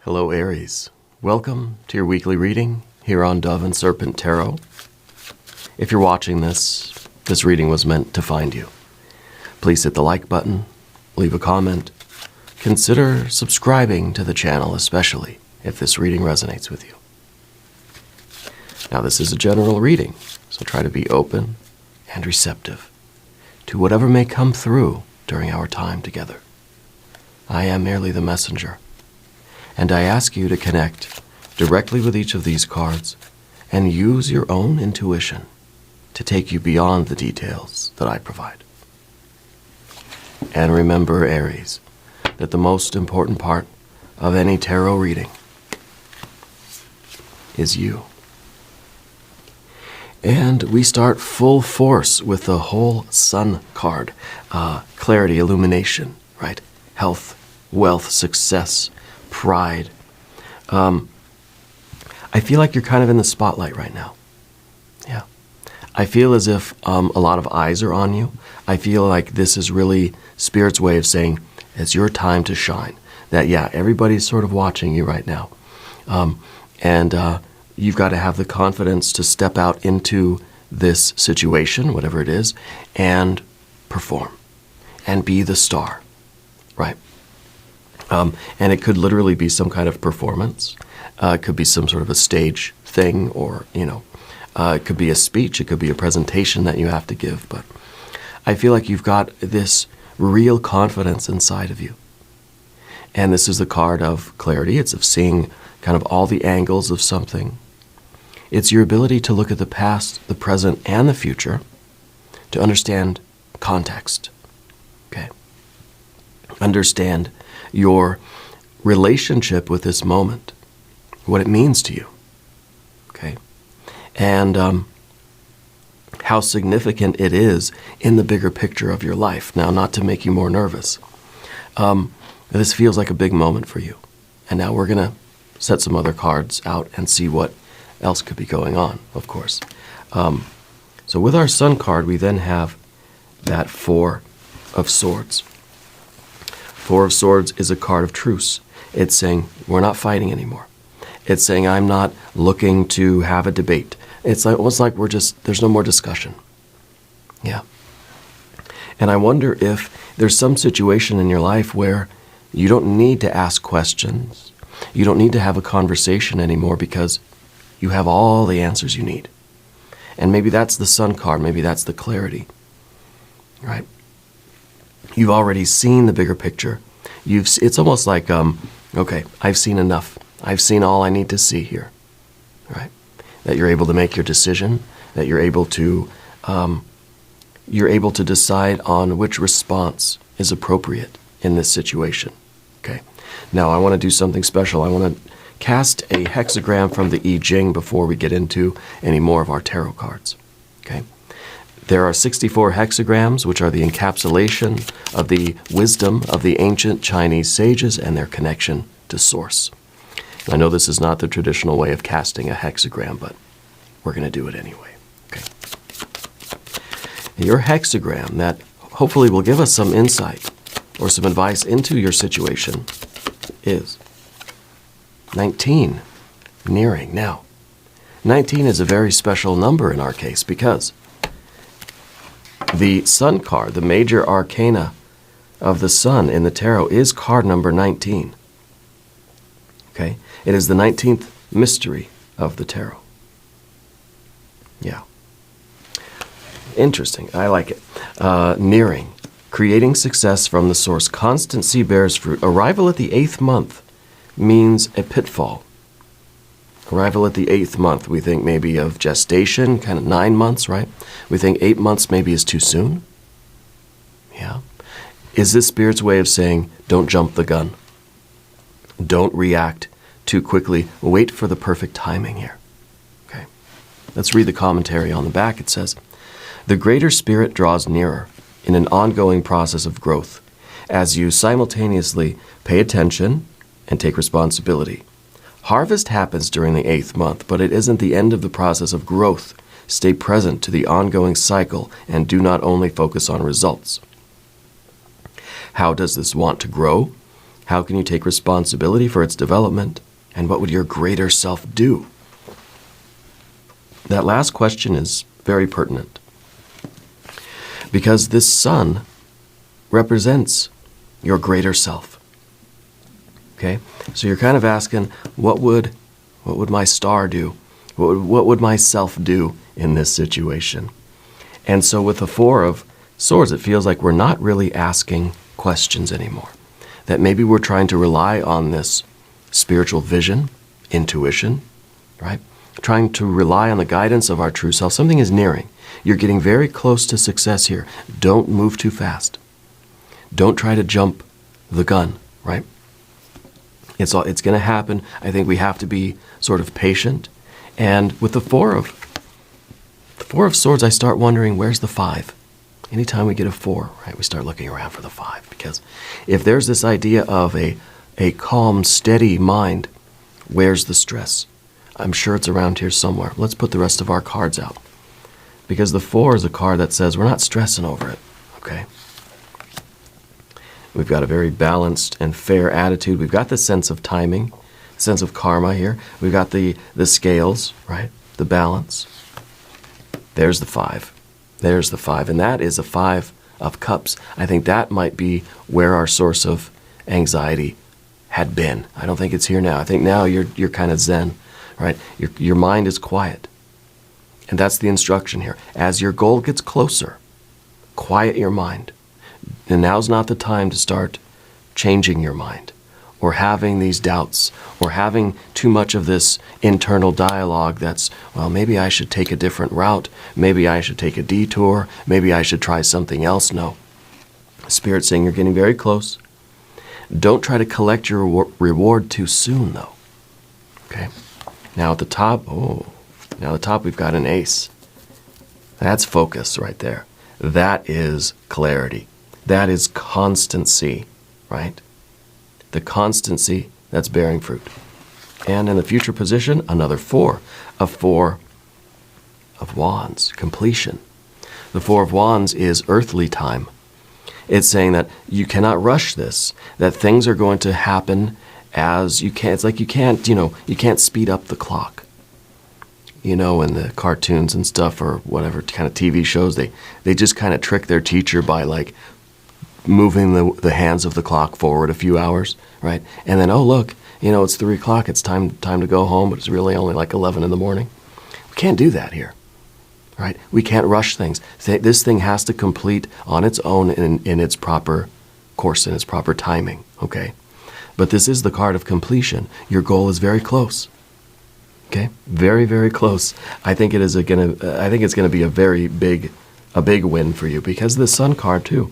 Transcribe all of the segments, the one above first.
Hello, Aries. Welcome to your weekly reading here on Dove and Serpent Tarot. If you're watching this reading was meant to find you. Please hit the like button, leave a comment, consider subscribing to the channel, especially if this reading resonates with you. Now, this is a general reading, so try to be open and receptive to whatever may come through during our time together. I am merely the messenger, and I ask you to connect directly with each of these cards and use your own intuition to take you beyond the details that I provide. And remember, Aries, that the most important part of any tarot reading is you. And we start full force with the whole Sun card. Clarity, illumination, right? Health, wealth, success, pride. I feel like you're kind of in the spotlight right now. Yeah. I feel as if a lot of eyes are on you. I feel like this is really Spirit's way of saying it's your time to shine. That, yeah, everybody's sort of watching you right now. And you've got to have the confidence to step out into this situation, whatever it is, and perform and be the star, right? And it could literally be some kind of performance. It could be some sort of a stage thing, or, it could be a speech. It could be a presentation that you have to give. But I feel like you've got this real confidence inside of you. And this is the card of clarity. It's of seeing kind of all the angles of something. It's your ability to look at the past, the present, and the future to understand context. Okay. Understand your relationship with this moment, what it means to you, okay? And how significant it is in the bigger picture of your life. Now, not to make you more nervous, this feels like a big moment for you. And now we're going to set some other cards out and see what else could be going on, of course. So with our Sun card, we then have that Four of Swords. Four of Swords is a card of truce. It's saying, we're not fighting anymore. It's saying, I'm not looking to have a debate. It's like there's no more discussion. Yeah. And I wonder if there's some situation in your life where you don't need to ask questions. You don't need to have a conversation anymore because you have all the answers you need. And maybe that's the Sun card. Maybe that's the clarity, right? You've already seen the bigger picture. It's almost like, okay, I've seen enough. I've seen all I need to see here, right? That you're able to make your decision, that you're able to decide on which response is appropriate in this situation, okay? Now, I want to do something special. I want to cast a hexagram from the Jing before we get into any more of our tarot cards, okay? There are 64 hexagrams, which are the encapsulation of the wisdom of the ancient Chinese sages and their connection to Source. I know this is not the traditional way of casting a hexagram, but we're going to do it anyway. Okay. Your hexagram that hopefully will give us some insight or some advice into your situation is 19, nearing. Now, 19 is a very special number in our case because the Sun card, the major arcana of the Sun in the tarot, is card number 19. Okay? It is the 19th mystery of the tarot. Yeah. Interesting. I like it. Nearing. Creating success from the source. Constancy bears fruit. Arrival at the 8th month means a pitfall. Arrival at the 8th month, we think maybe of gestation, kind of 9 months, right? We think 8 months maybe is too soon. Yeah. Is this Spirit's way of saying, don't jump the gun. Don't react too quickly. Wait for the perfect timing here. Okay. Let's read the commentary on the back. It says, the greater Spirit draws nearer in an ongoing process of growth as you simultaneously pay attention and take responsibility. Harvest happens during the 8th month, but it isn't the end of the process of growth. Stay present to the ongoing cycle and do not only focus on results. How does this want to grow? How can you take responsibility for its development? And what would your greater self do? That last question is very pertinent, because this sun represents your greater self. Okay? So you're kind of asking, what would my star do? What would my self do in this situation? And so with the Four of Swords, it feels like we're not really asking questions anymore. That maybe we're trying to rely on this spiritual vision, intuition, right? Trying to rely on the guidance of our true self. Something is nearing. You're getting very close to success here. Don't move too fast. Don't try to jump the gun, right? It's going to happen. I think we have to be sort of patient. And with the Four of Swords, I start wondering, where's the 5? Anytime we get a 4, right, we start looking around for the 5. Because if there's this idea of a calm, steady mind, where's the stress? I'm sure it's around here somewhere. Let's put the rest of our cards out. Because the 4 is a card that says we're not stressing over it, okay? We've got a very balanced and fair attitude. We've got the sense of timing, sense of karma here. We've got the scales, right? The balance. There's the 5. There's the 5. And that is a 5 of Cups. I think that might be where our source of anxiety had been. I don't think it's here now. I think now you're kind of zen, right? Your mind is quiet. And that's the instruction here. As your goal gets closer, quiet your mind. And now's not the time to start changing your mind, or having these doubts, or having too much of this internal dialogue that's, well, maybe I should take a different route, maybe I should take a detour, maybe I should try something else. No. Spirit's saying you're getting very close. Don't try to collect your reward too soon, though. Okay? Now at the top, we've got an ace. That's focus right there. That is clarity. That is constancy, right? The constancy that's bearing fruit. And in the future position, another 4. A 4 of Wands, completion. The 4 of Wands is earthly time. It's saying that you cannot rush this, that things are going to happen as you can. It's like you can't speed up the clock. In the cartoons and stuff, or whatever kind of TV shows, they just kind of trick their teacher by like moving the hands of the clock forward a few hours, right? And then, oh look, it's 3 o'clock, it's time to go home, but it's really only like 11 in the morning. We can't do that here, right? We can't rush things. This thing has to complete on its own in its proper course, in its proper timing, okay? But this is the card of completion. Your goal is very close. Okay, very, very close. I think it's gonna be a very big win for you, because the Sun card too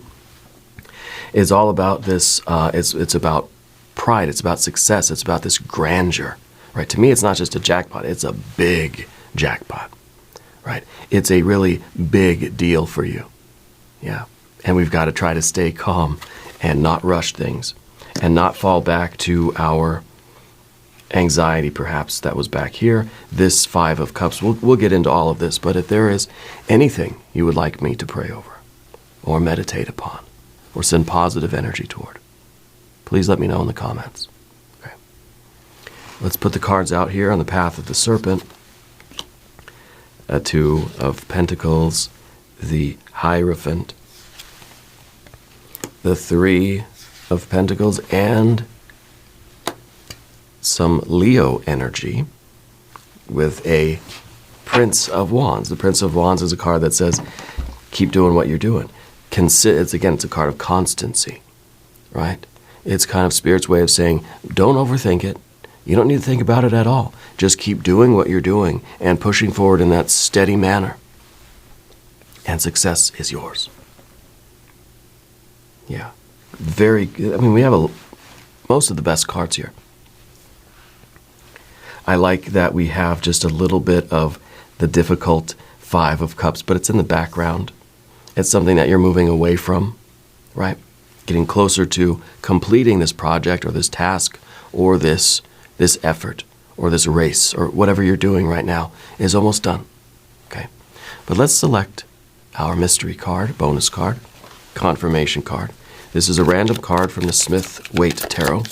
is all about this. It's about pride. It's about success. It's about this grandeur, right? To me, it's not just a jackpot. It's a big jackpot, right? It's a really big deal for you, yeah. And we've got to try to stay calm and not rush things, and not fall back to our anxiety, perhaps, that was back here. This 5 of Cups, we'll get into all of this, but if there is anything you would like me to pray over, or meditate upon, or send positive energy toward, please let me know in the comments. Okay. Let's put the cards out here on the path of the Serpent. A 2 of Pentacles, the Hierophant, the 3 of Pentacles, and some Leo energy with a Prince of Wands. The Prince of Wands is a card that says, keep doing what you're doing. It's a card of constancy, right? It's kind of Spirit's way of saying, don't overthink it. You don't need to think about it at all. Just keep doing what you're doing and pushing forward in that steady manner. And success is yours. Yeah. We have most of the best cards here. I like that we have just a little bit of the difficult 5 of Cups, but it's in the background. It's something that you're moving away from, right? Getting closer to completing this project or this task or this effort or this race or whatever you're doing right now is almost done, okay? But let's select our mystery card, bonus card, confirmation card. This is a random card from the Smith-Waite Tarot.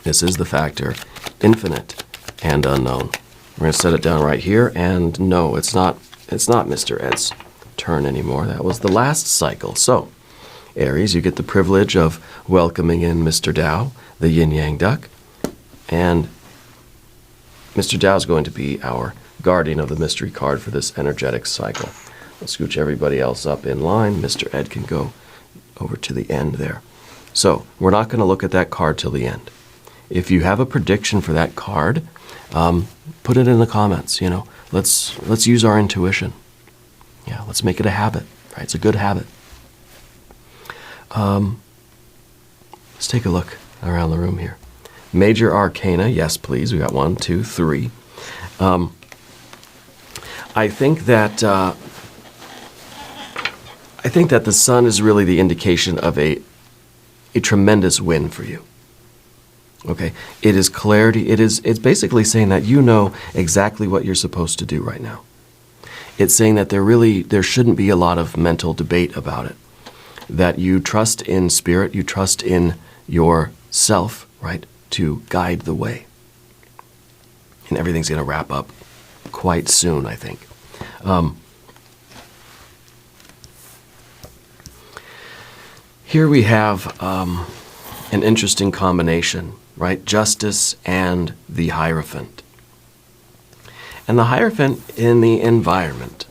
This is the factor, infinite and unknown. We're going to set it down right here, and no, it's not Mr. Ed's turn anymore. That was the last cycle. So, Aries, you get the privilege of welcoming in Mr. Tao, the yin-yang duck, and Mr. Tao is going to be our guardian of the mystery card for this energetic cycle. I'll scooch everybody else up in line. Mr. Ed can go over to the end there. So, we're not going to look at that card till the end. If you have a prediction for that card, put it in the comments. You know, let's use our intuition. Yeah, let's make it a habit. Right? It's a good habit. Let's take a look around the room here. Major Arcana, yes, please. We got 1, 2, 3. I think that the sun is really the indication of a tremendous win for you. Okay, it is clarity. It's basically saying that you know exactly what you're supposed to do right now. It's saying that there shouldn't be a lot of mental debate about it. That you trust in spirit, you trust in yourself, right, to guide the way. And everything's going to wrap up quite soon, I think. Here we have an interesting combination, right? Justice and the Hierophant. And the Hierophant in the environment,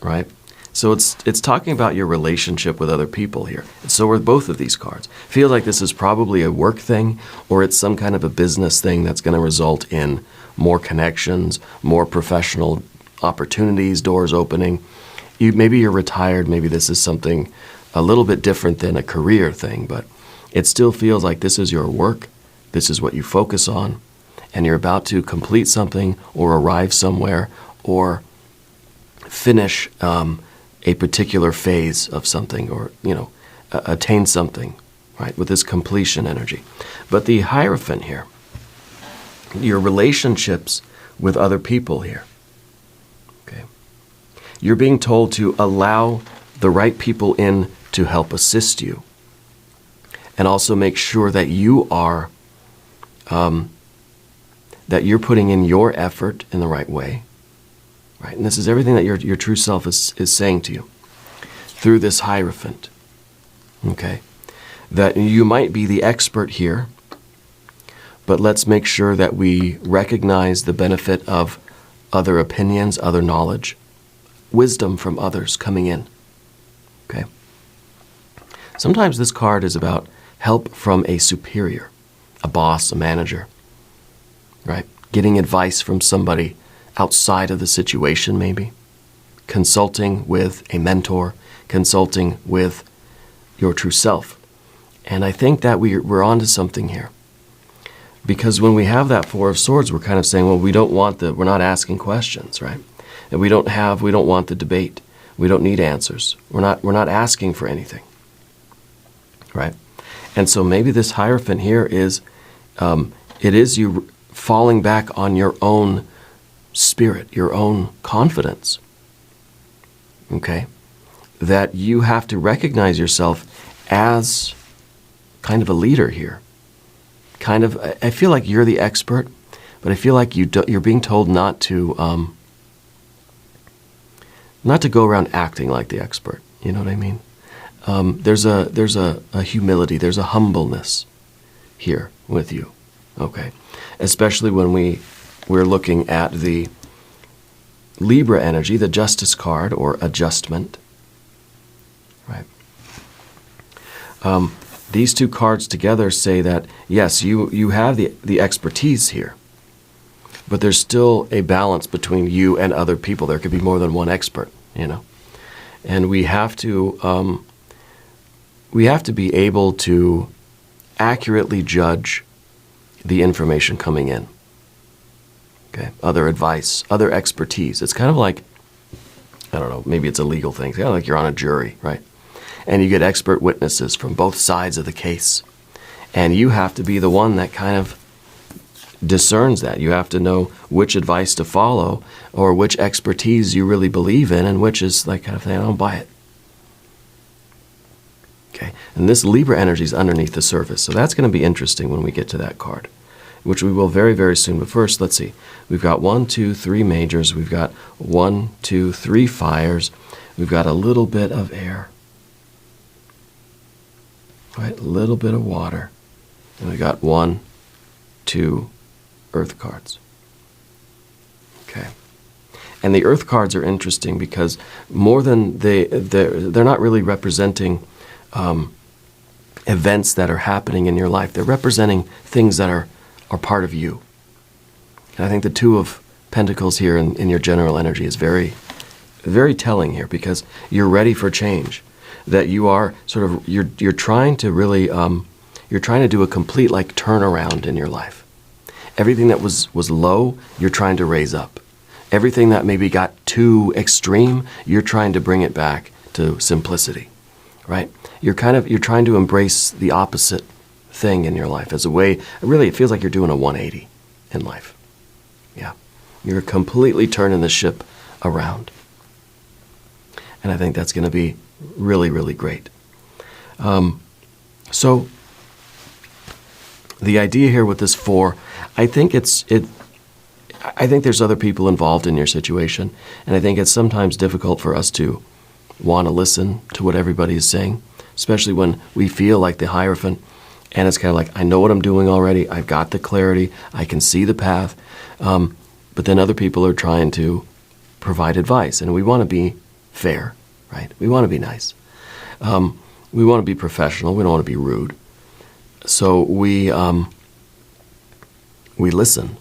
right? So it's talking about your relationship with other people here. And so are both of these cards. Feel like this is probably a work thing, or it's some kind of a business thing that's going to result in more connections, more professional opportunities, doors opening. Maybe you're retired. Maybe this is something a little bit different than a career thing, but it still feels like this is your work. This is what you focus on, and you're about to complete something or arrive somewhere or finish a particular phase of something, or, you know, attain something, right, with this completion energy. But the Hierophant here, your relationships with other people here, okay, you're being told to allow the right people in to help assist you, and also make sure that you are that you're putting in your effort in the right way, right? And this is everything that your true self is saying to you through this Hierophant, okay? That you might be the expert here, but let's make sure that we recognize the benefit of other opinions, other knowledge, wisdom from others coming in, okay? Sometimes this card is about help from a superior, a boss, a manager, right? Getting advice from somebody outside of the situation, maybe. Consulting with a mentor, consulting with your true self. And I think that we're onto something here. Because when we have that Four of Swords, we're kind of saying, well, we're not asking questions, right? And we don't want the debate. We don't need answers. We're not asking for anything, right? And so maybe this Hierophant here is, it is you falling back on your own spirit, your own confidence, okay? That you have to recognize yourself as kind of a leader here. Kind of, I feel like you're the expert, but I feel like you're being told not to go around acting like the expert. You know what I mean? There's a humility, there's a humbleness here with you, okay? Especially when we're looking at the Libra energy, the Justice card, or adjustment, right? These two cards together say that, yes, you have the expertise here, but there's still a balance between you and other people. There could be more than one expert, you know? And we have to be able to accurately judge the information coming in. Okay, other advice, other expertise. It's kind of like, I don't know, maybe it's a legal thing. It's kind of like you're on a jury, right? And you get expert witnesses from both sides of the case. And you have to be the one that kind of discerns that. You have to know which advice to follow, or which expertise you really believe in, and which is like kind of thing, I don't buy it. Okay, and this Libra energy is underneath the surface, so that's going to be interesting when we get to that card, which we will very, very soon. But first, let's see. We've got 1, 2, 3 majors. We've got 1, 2, 3 fires. We've got a little bit of air. Right, a little bit of water. And we got 1, 2 earth cards. Okay. And the earth cards are interesting because more than they're not really representing events that are happening in your life. They're representing things that are part of you. And I think the 2 of Pentacles here in your general energy is very, very telling here, because you're ready for change. That you are sort of, you're trying to really, you're trying to do a complete like turnaround in your life. Everything that was low, you're trying to raise up. Everything that maybe got too extreme, you're trying to bring it back to simplicity, right? You're trying to embrace the opposite thing in your life as a way, really it feels like you're doing a 180 in life. Yeah. You're completely turning the ship around. And I think that's going to be really, really great. So the idea here with this 4, I think I think there's other people involved in your situation, and I think it's sometimes difficult for us to want to listen to what everybody is saying, especially when we feel like the Hierophant, and it's kind of like, I know what I'm doing already, I've got the clarity, I can see the path, but then other people are trying to provide advice, and we want to be fair, right? We want to be nice. We want to be professional, we don't want to be rude. So we listen,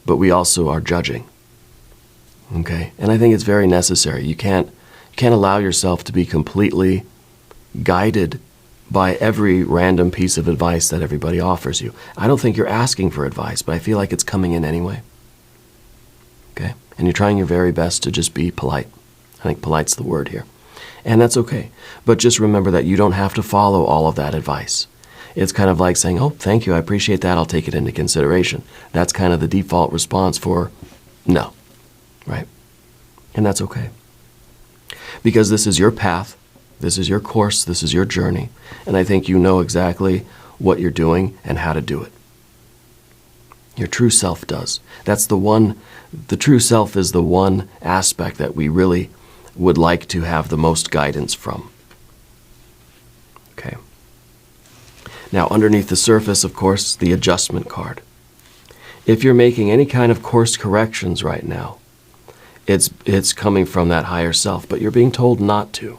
but we also are judging. Okay? And I think it's very necessary. You can't allow yourself to be completely guided by every random piece of advice that everybody offers you. I don't think you're asking for advice, but I feel like it's coming in anyway. Okay? And you're trying your very best to just be polite. I think polite's the word here. And that's okay. But just remember that you don't have to follow all of that advice. It's kind of like saying, oh, thank you, I appreciate that, I'll take it into consideration. That's kind of the default response for no, right? And that's okay. Because this is your path, this is your course, this is your journey, and I think you know exactly what you're doing and how to do it. Your true self does. That's the true self is the one aspect that we really would like to have the most guidance from. Okay. Now, underneath the surface, of course, the adjustment card. If you're making any kind of course corrections right now, it's coming from that higher self, but you're being told not to.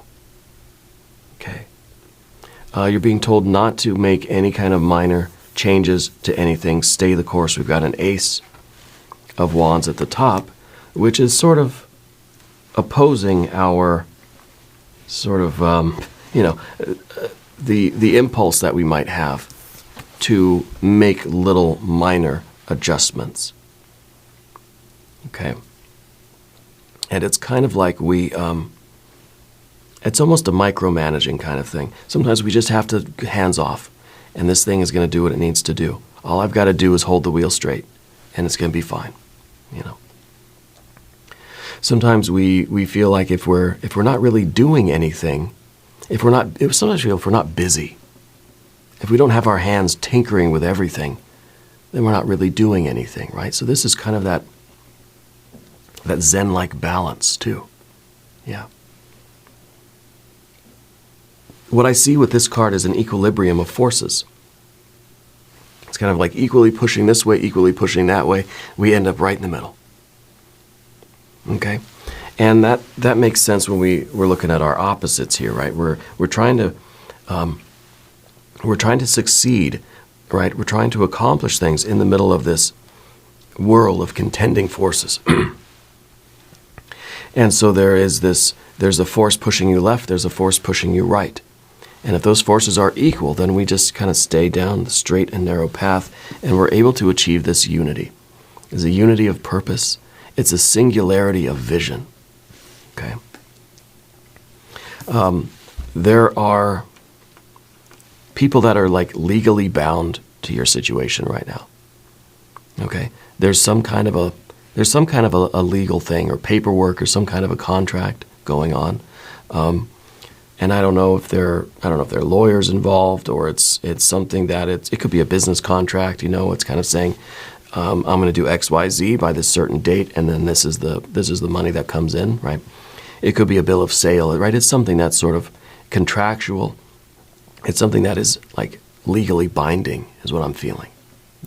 Okay. You're being told not to make any kind of minor changes to anything. Stay the course. We've got an Ace of Wands at the top, which is sort of opposing our sort of, the impulse that we might have to make little minor adjustments. Okay. And it's kind of like it's almost a micromanaging kind of thing. Sometimes we just have to hands off, and this thing is going to do what it needs to do. All I've got to do is hold the wheel straight, and it's going to be fine, Sometimes we feel like if we're not really doing anything, sometimes we feel if we're not busy, if we don't have our hands tinkering with everything, then we're not really doing anything, right? So this is kind of that Zen-like balance too. Yeah. What I see with this card is an equilibrium of forces. It's kind of like equally pushing this way, equally pushing that way. We end up right in the middle. Okay? And that makes sense when we're looking at our opposites here, right? We're trying to succeed, right? We're trying to accomplish things in the middle of this whirl of contending forces. And so there's a force pushing you left, there's a force pushing you right. And if those forces are equal, then we just kind of stay down the straight and narrow path, and we're able to achieve this unity. It's a unity of purpose. It's a singularity of vision. Okay? There are people that are like legally bound to your situation right now. Okay? There's some kind of a legal thing or paperwork or some kind of a contract going on. And I don't know if there are lawyers involved, or it's something that it could be a business contract. It's kind of saying, I'm going to do X, Y, Z by this certain date, and then this is the money that comes in, right? It could be a bill of sale, right? It's something that's sort of contractual. It's something that is like legally binding, is what I'm feeling.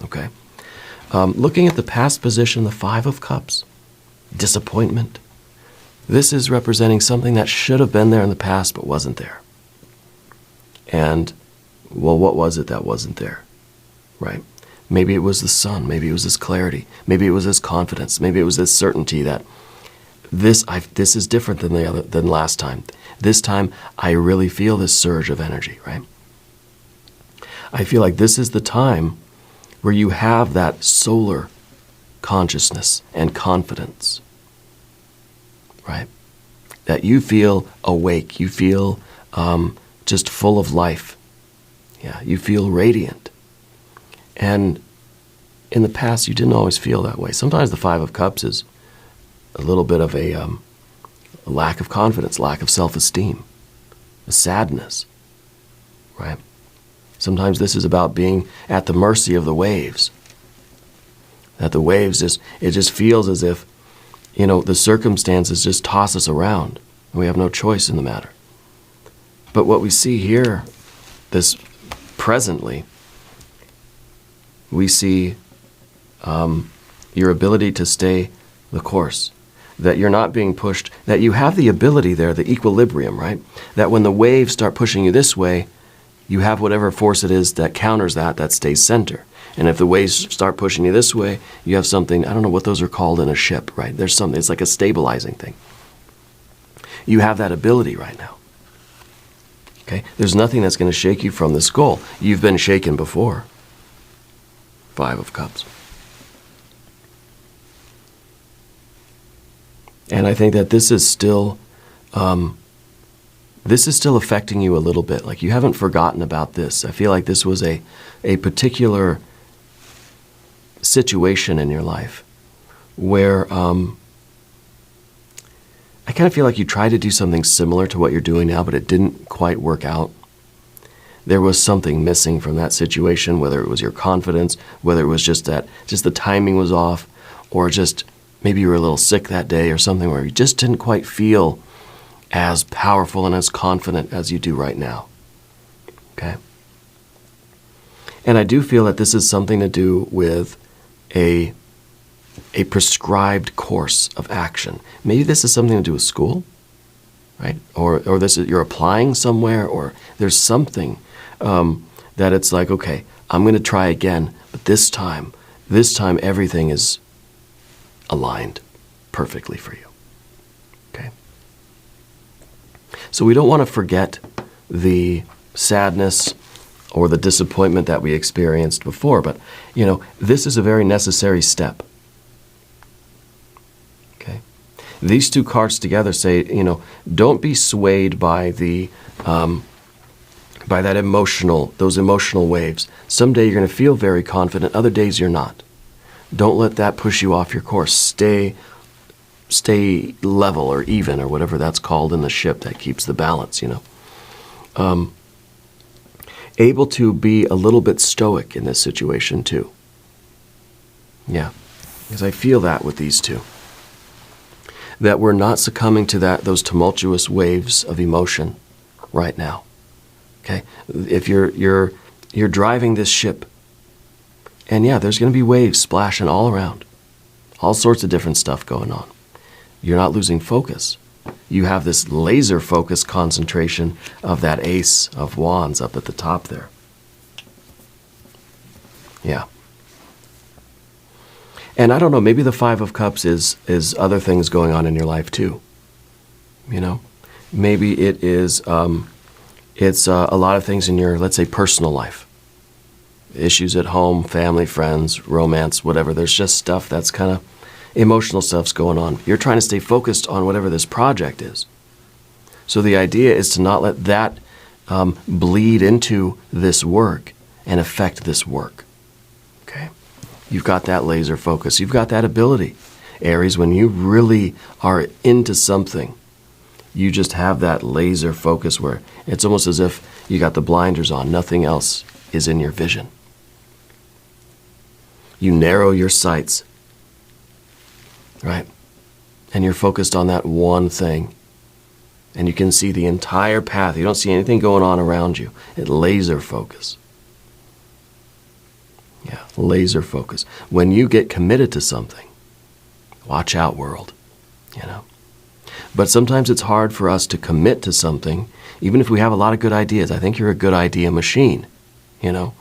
Okay. Looking at the past position, the Five of Cups, disappointment. This is representing something that should have been there in the past but wasn't there. And, well, what was it that wasn't there, right? Maybe it was the sun. Maybe it was this clarity. Maybe it was this confidence. Maybe it was this certainty that this is different than last time. This time, I really feel this surge of energy, right? I feel like this is the time where you have that solar consciousness and confidence, right? That you feel awake. You feel just full of life. Yeah, you feel radiant. And in the past, you didn't always feel that way. Sometimes the Five of Cups is a little bit of a lack of confidence, lack of self-esteem, a sadness, right? Sometimes this is about being at the mercy of the waves. That the waves it just feels as if, the circumstances just toss us around, and we have no choice in the matter. But what we see here, this presently, we see your ability to stay the course, that you're not being pushed, that you have the ability there, the equilibrium, right? That when the waves start pushing you this way, you have whatever force it is that counters that stays center. And if the waves start pushing you this way, you have something, I don't know what those are called in a ship, right? There's something, it's like a stabilizing thing. You have that ability right now. Okay? There's nothing that's going to shake you from this goal. You've been shaken before. Five of Cups. And I think that this is still affecting you a little bit. Like, you haven't forgotten about this. I feel like this was a particular situation in your life where I kind of feel like you tried to do something similar to what you're doing now, but it didn't quite work out. There was something missing from that situation, whether it was your confidence, whether it was just the timing was off, or just maybe you were a little sick that day or something where you just didn't quite feel as powerful and as confident as you do right now. Okay? And I do feel that this is something to do with a prescribed course of action. Maybe this is something to do with school, right? Or you're applying somewhere, or there's something that it's like, okay, I'm going to try again, but this time everything is aligned perfectly for you. Okay? So we don't want to forget the sadness or the disappointment that we experienced before, but this is a very necessary step. Okay? These two cards together say, don't be swayed by by those emotional waves. Someday you're going to feel very confident, other days you're not. Don't let that push you off your course. Stay level or even, or whatever that's called in the ship that keeps the balance, Able to be a little bit stoic in this situation too. Yeah, because I feel that with these two. That we're not succumbing to those tumultuous waves of emotion right now. Okay? If you're driving this ship, and yeah, there's going to be waves splashing all around. All sorts of different stuff going on. You're not losing focus. You have this laser focus concentration of that Ace of Wands up at the top there. Yeah. And I don't know, maybe the Five of Cups is other things going on in your life too. Maybe it is, it's a lot of things in your, let's say, personal life. Issues at home, family, friends, romance, whatever. There's just stuff that's kind of emotional stuff's going on. You're trying to stay focused on whatever this project is. So the idea is to not let that bleed into this work and affect this work. Okay? You've got that laser focus. You've got that ability. Aries, when you really are into something, you just have that laser focus where it's almost as if you got the blinders on. Nothing else is in your vision. You narrow your sights, right? And you're focused on that one thing. And you can see the entire path. You don't see anything going on around you. It laser focus. Yeah, laser focus. When you get committed to something, watch out, world, you know. But sometimes it's hard for us to commit to something, even if we have a lot of good ideas. I think you're a good idea machine, you know.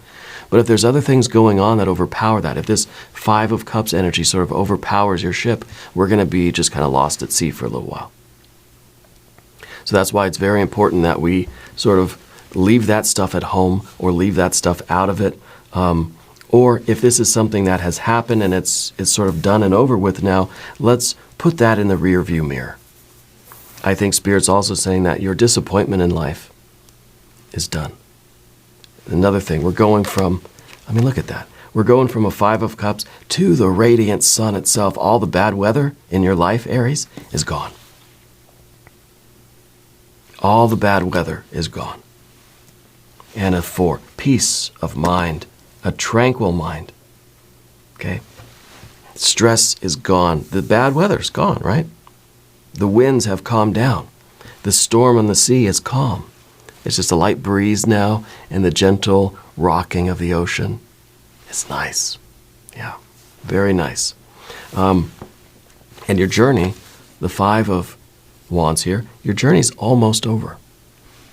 But if there's other things going on that overpower that, if this Five of Cups energy sort of overpowers your ship, we're going to be just kind of lost at sea for a little while. So that's why it's very important that we sort of leave that stuff at home or leave that stuff out of it. Or if this is something that has happened and it's sort of done and over with now, let's put that in the rear view mirror. I think Spirit's also saying that your disappointment in life is done. Another thing, we're going from, I mean, look at that. We're going from a Five of Cups to the radiant sun itself. All the bad weather in your life, Aries, is gone. All the bad weather is gone. And a 4, peace of mind, a tranquil mind. Okay? Stress is gone. The bad weather's gone, right? The winds have calmed down. The storm on the sea is calm. It's just a light breeze now and the gentle rocking of the ocean. It's nice. Yeah, very nice. And your journey, the Five of Wands here, your journey's almost over.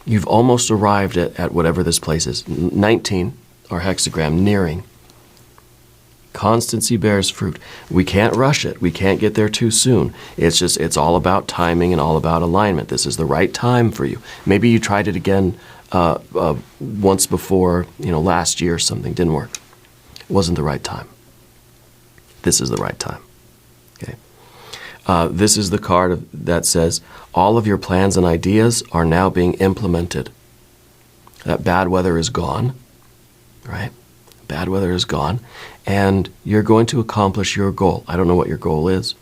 You've almost arrived at whatever this place is. 19, or hexagram, nearing. Constancy bears fruit. We can't rush it. We can't get there too soon. It's all about timing and all about alignment. This is the right time for you. Maybe you tried it again once before, last year or something. Didn't work. It wasn't the right time. This is the right time. Okay. This is the card that says, all of your plans and ideas are now being implemented. That bad weather is gone, right? Bad weather is gone, and you're going to accomplish your goal. I don't know what your goal is.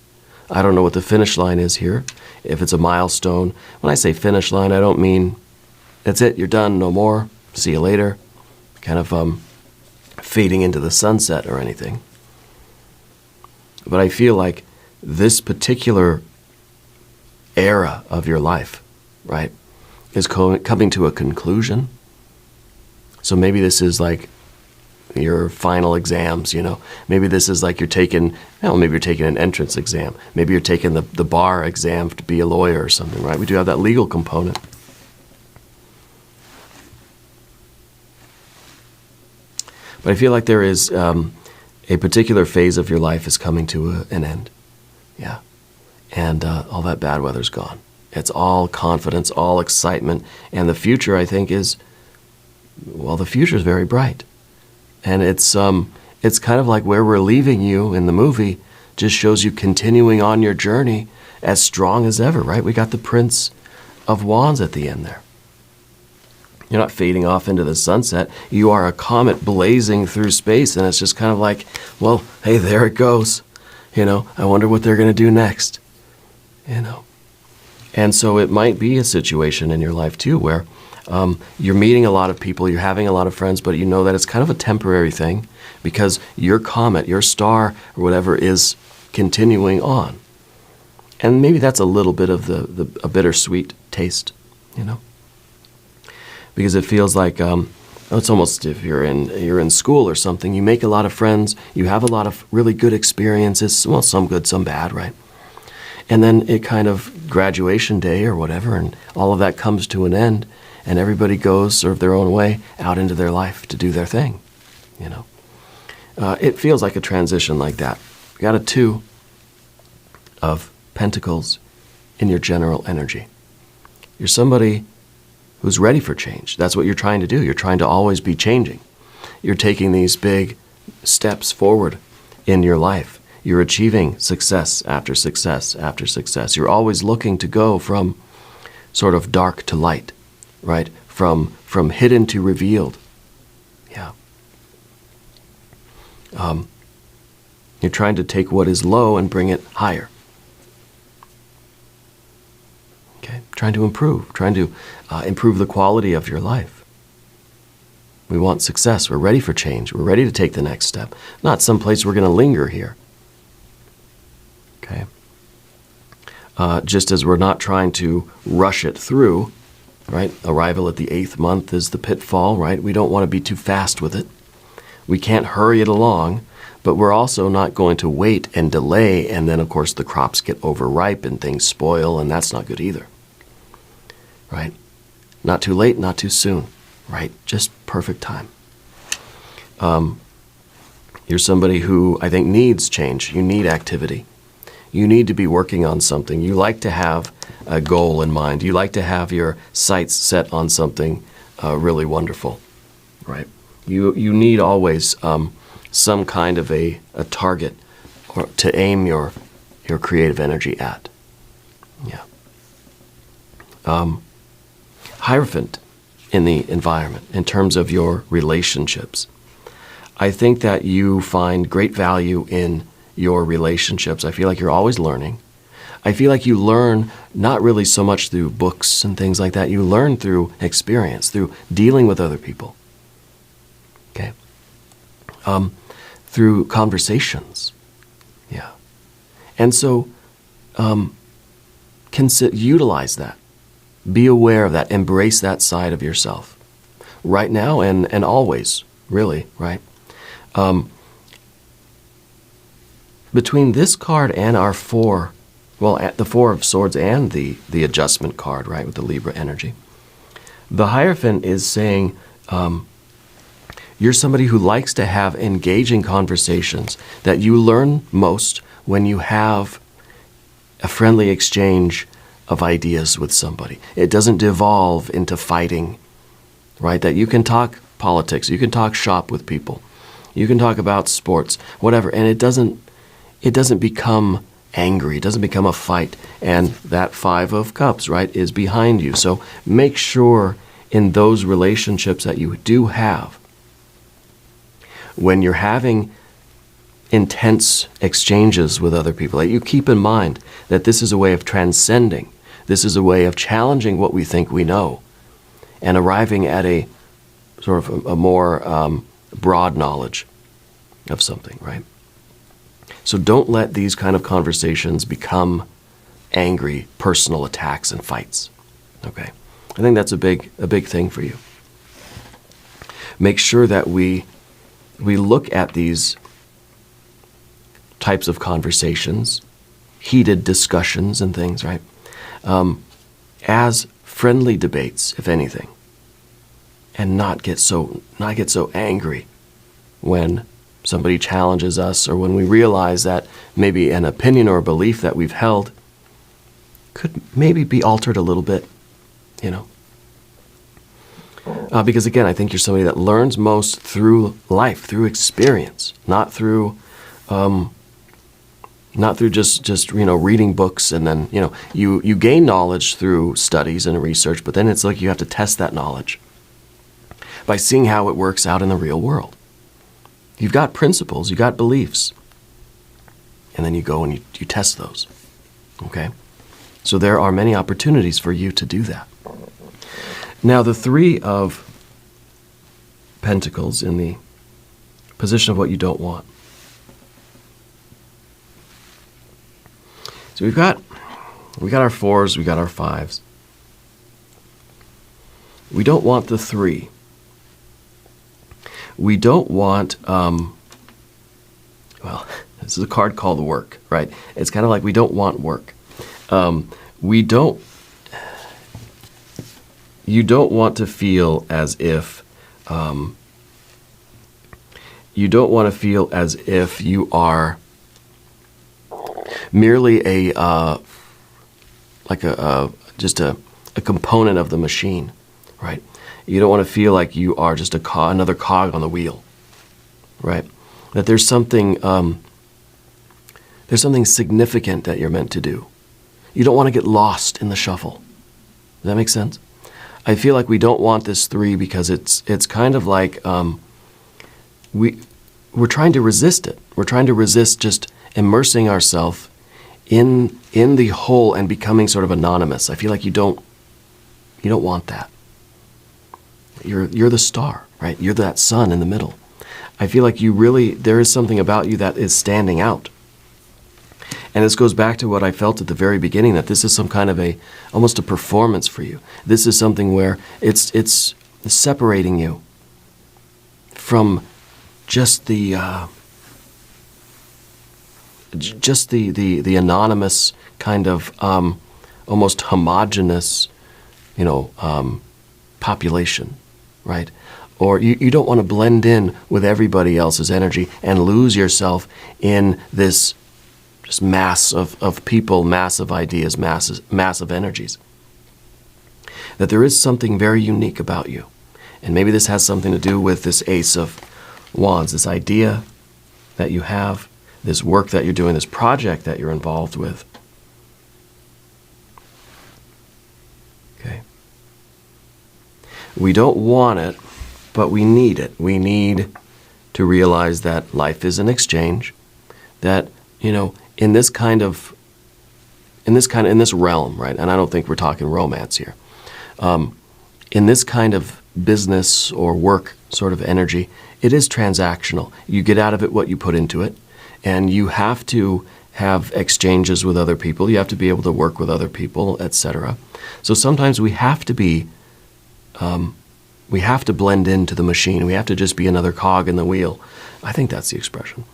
I don't know what the finish line is here, if it's a milestone. When I say finish line, I don't mean that's it, you're done, no more, see you later, kind of fading into the sunset or anything. But I feel like this particular era of your life, right, is coming to a conclusion. So maybe this is like your final exams, Maybe this is like maybe you're taking an entrance exam. Maybe you're taking the bar exam to be a lawyer or something, right? We do have that legal component. But I feel like there is a particular phase of your life is coming to an end. Yeah. And all that bad weather's gone. It's all confidence, all excitement. And the future, I think, the future is very bright. And it's kind of like where we're leaving you in the movie just shows you continuing on your journey as strong as ever, right? We got the Prince of Wands at the end there. You're not fading off into the sunset. You are a comet blazing through space, and it's just kind of like, well, hey, there it goes. I wonder what they're going to do next. And so it might be a situation in your life too where you're meeting a lot of people, you're having a lot of friends, but you know that it's kind of a temporary thing because your comet, your star, or whatever is continuing on. And maybe that's a little bit of a bittersweet taste, because it feels like it's almost if you're in school or something, you make a lot of friends, you have a lot of really good experiences, well, some good, some bad, right? And then it kind of graduation day or whatever, and all of that comes to an end. And everybody goes sort of their own way out into their life to do their thing, It feels like a transition like that. You got a 2 of Pentacles in your general energy. You're somebody who's ready for change. That's what you're trying to do. You're trying to always be changing. You're taking these big steps forward in your life. You're achieving success after success after success. You're always looking to go from sort of dark to light. Right? From hidden to revealed. Yeah. You're trying to take what is low and bring it higher. Okay? trying to improve the quality of your life. We want success. We're ready for change. We're ready to take the next step. Not someplace we're going to linger here. Okay? Just as we're not trying to rush it through, right? Arrival at the 8th month is the pitfall, right? We don't want to be too fast with it. We can't hurry it along, but we're also not going to wait and delay, and then, of course, the crops get overripe and things spoil, and that's not good either, right? Not too late, not too soon, right? Just perfect time. You're somebody who I think needs change. You need activity. You need to be working on something. You like to have a goal in mind. You like to have your sights set on something really wonderful, right? You need always some kind of a target or to aim your creative energy at. Yeah. Hierophant in the environment, in terms of your relationships. I think that you find great value in your relationships. I feel like you're always learning. I feel like you learn not really so much through books and things like that. You learn through experience, through dealing with other people. Okay? Through conversations. Yeah. And so utilize that. Be aware of that. Embrace that side of yourself. Right now and always, really, right? Between this card and our the Four of Swords and the Adjustment card, right, with the Libra energy, the Hierophant is saying you're somebody who likes to have engaging conversations, that you learn most when you have a friendly exchange of ideas with somebody. It doesn't devolve into fighting, right? That you can talk politics, you can talk shop with people, you can talk about sports, whatever, and it doesn't become angry, it doesn't become a fight. And that Five of Cups, right, is behind you. So make sure in those relationships that you do have, when you're having intense exchanges with other people, that you keep in mind that this is a way of transcending. This is a way of challenging what we think we know and arriving at a sort of a more broad knowledge of something, right? So don't let these kind of conversations become angry, personal attacks and fights, okay? I think that's a big thing for you. Make sure that we look at these types of conversations, heated discussions and things, right, as friendly debates, if anything, and not get so angry when somebody challenges us, or when we realize that maybe an opinion or a belief that we've held could maybe be altered a little bit, you know. Because again, I think you're somebody that learns most through life, through experience, not through just reading books, and then you gain knowledge through studies and research, but then it's like you have to test that knowledge by seeing how it works out in the real world. You've got principles, you've got beliefs, and then you go and you test those. Okay? So there are many opportunities for you to do that. Now, the Three of Pentacles in the position of what you don't want. So we got our fours, we got our fives. We don't want the three. We don't want, this is a card called work, right? It's kind of like we don't want work. You don't want to feel as if, you are merely just a component of the machine, right? You don't want to feel like you are just another cog on the wheel, right? That there's something significant that you're meant to do. You don't want to get lost in the shuffle. Does that make sense? I feel like we don't want this three because it's kind of like we're trying to resist it. We're trying to resist just immersing ourselves in the whole and becoming sort of anonymous. I feel like you don't You don't want that. You're the star, right? You're that sun in the middle. I feel like there is something about you that is standing out. And this goes back to what I felt at the very beginning, that this is some kind of almost a performance for you. This is something where it's separating you from just the anonymous kind of almost homogenous, population, right? Or you don't want to blend in with everybody else's energy and lose yourself in this just mass of people, mass of ideas, mass of energies. That there is something very unique about you. And maybe this has something to do with this Ace of Wands, this idea that you have, this work that you're doing, this project that you're involved with. Okay. We don't want it, but we need it. We need to realize that life is an exchange, that, in this realm, right? And I don't think we're talking romance here. In this kind of business or work sort of energy, it is transactional. You get out of it what you put into it, and you have to have exchanges with other people. You have to be able to work with other people, etc. So sometimes we have to blend into the machine. We have to just be another cog in the wheel. I think that's the expression.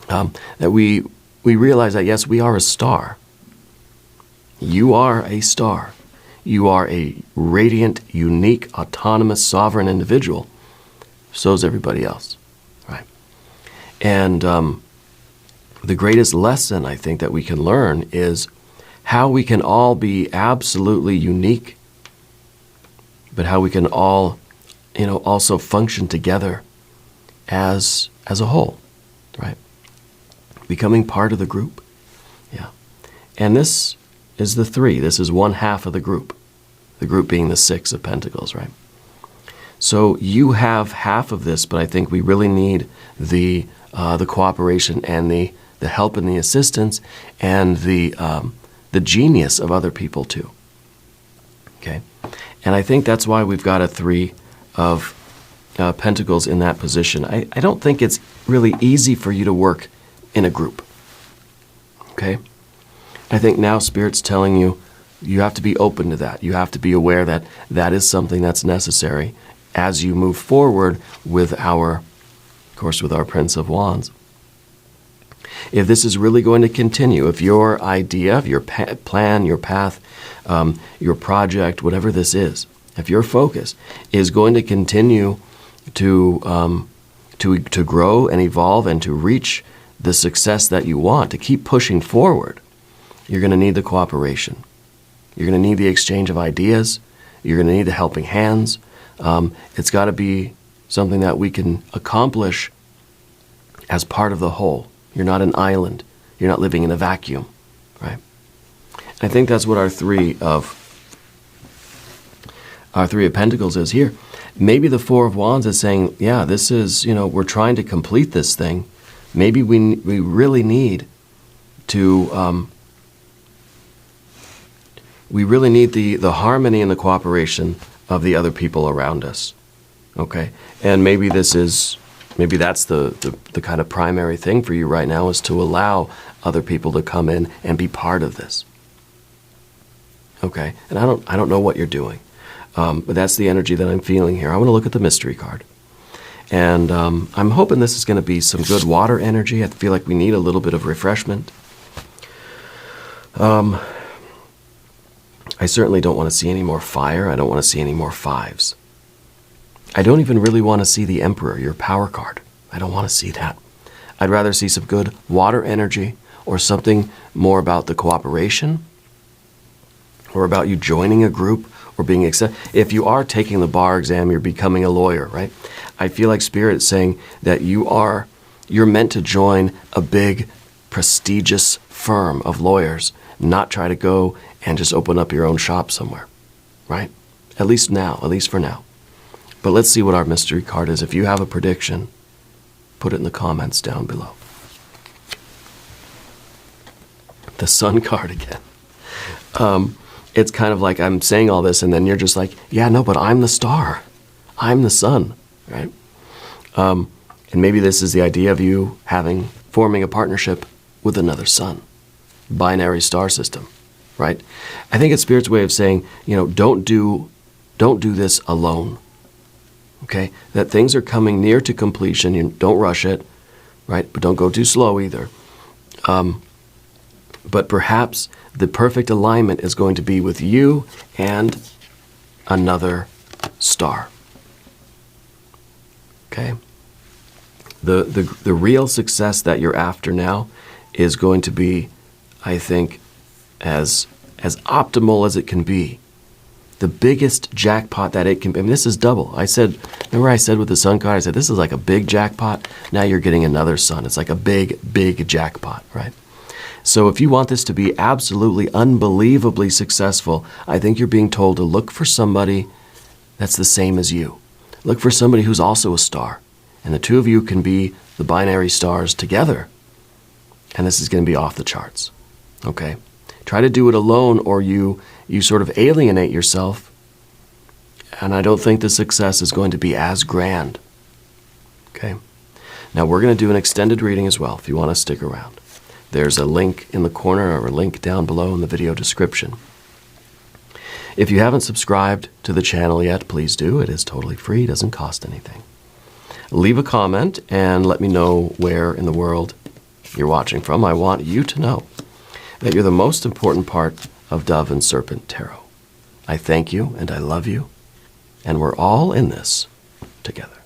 That we realize that, yes, we are a star. You are a star. You are a radiant, unique, autonomous, sovereign individual. So is everybody else, right? And the greatest lesson, I think, that we can learn is how we can all be absolutely unique, but how we can all, also function together as a whole, right? Becoming part of the group. Yeah. And this is the 3. This is one half of the group being the 6 of Pentacles, right? So you have half of this, but I think we really need the cooperation and the help and the assistance and the genius of other people too. Okay? And I think that's why we've got a 3 of Pentacles in that position. I don't think it's really easy for you to work in a group. Okay? I think now Spirit's telling you, you have to be open to that. You have to be aware that that is something that's necessary as you move forward with our Prince of Wands. If this is really going to continue, if your idea, your plan, your path, your project, whatever this is, if your focus is going to continue to grow and evolve and to reach the success that you want, to keep pushing forward, you're going to need the cooperation. You're going to need the exchange of ideas. You're going to need the helping hands. It's got to be something that we can accomplish as part of the whole. You're not an island. You're not living in a vacuum, right? I think that's what our 3 of Pentacles is here. Maybe the 4 of Wands is saying, yeah, this is, we're trying to complete this thing. Maybe we really need to, the harmony and the cooperation of the other people around us. Okay? And maybe that's the kind of primary thing for you right now, is to allow other people to come in and be part of this. Okay? And I don't know what you're doing. But that's the energy that I'm feeling here. I want to look at the mystery card. And I'm hoping this is going to be some good water energy. I feel like we need a little bit of refreshment. I certainly don't want to see any more fire. I don't want to see any more 5s. I don't even really want to see the Emperor, your power card. I don't want to see that. I'd rather see some good water energy or something more about the cooperation or about you joining a group or being accepted. If you are taking the bar exam, you're becoming a lawyer, right? I feel like Spirit is saying that you're meant to join a big, prestigious firm of lawyers, not try to go and just open up your own shop somewhere, right? At least for now. But let's see what our mystery card is. If you have a prediction, put it in the comments down below. The Sun card again. it's kind of like I'm saying all this, and then you're just like, yeah, no, but I'm the star. I'm the sun, right? And maybe this is the idea of you forming a partnership with another sun, binary star system, right? I think it's Spirit's way of saying, don't do this alone, okay? That things are coming near to completion. You don't rush it, right? But don't go too slow either. But perhaps the perfect alignment is going to be with you and another star. Okay? The real success that you're after now is going to be, I think, as optimal as it can be. The biggest jackpot that it can be. I mean, this is double. Remember I said with the sun card, I said, this is like a big jackpot. Now you're getting another sun. It's like a big, big jackpot, right? So if you want this to be absolutely unbelievably successful, I think you're being told to look for somebody that's the same as you. Look for somebody who's also a star. And the two of you can be the binary stars together. And this is going to be off the charts. Okay? Try to do it alone, or you sort of alienate yourself. And I don't think the success is going to be as grand. Okay? Now we're going to do an extended reading as well if you want to stick around. There's a link in the corner or a link down below in the video description. If you haven't subscribed to the channel yet, please do. It is totally free. It doesn't cost anything. Leave a comment and let me know where in the world you're watching from. I want you to know that you're the most important part of Dove and Serpent Tarot. I thank you and I love you, and we're all in this together.